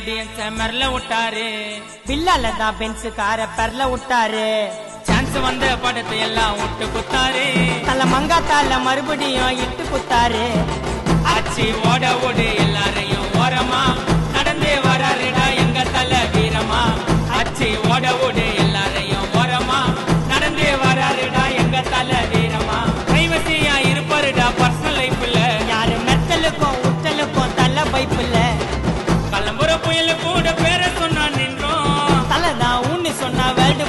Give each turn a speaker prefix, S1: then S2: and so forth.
S1: Audience மெர்ல விட்டாரு.
S2: பில்லால தான் Benz கார பெர்ல விட்டாரு.
S1: சான்ஸ் வந்த படத்தை எல்லாம் விட்டு குத்தாரு.
S2: தல மங்காத்தால மறுபடியும் இட்டு குத்தாரு.
S1: அச்சி ஓட ஓடு எல்லாரையும் ஓரமா நடந்தே வராருடா எங்க தல வீரமா. அச்சி ஓட ஓடு எல்லாரையும் ஓரமா நடந்தே வராருடா எங்க தல வீரமா. கைவசியா இருப்பாருடா பர்சனல் லைஃப்ல.
S2: யாரு மெத்தலுக்கும் உத்தலுக்கும் தல பைப்புல.
S1: கலம்புற புயல கூட பேர சொன்னா நின்றோம்.
S2: தலதான் ஊன்னு சொன்னா வேர்ல்டு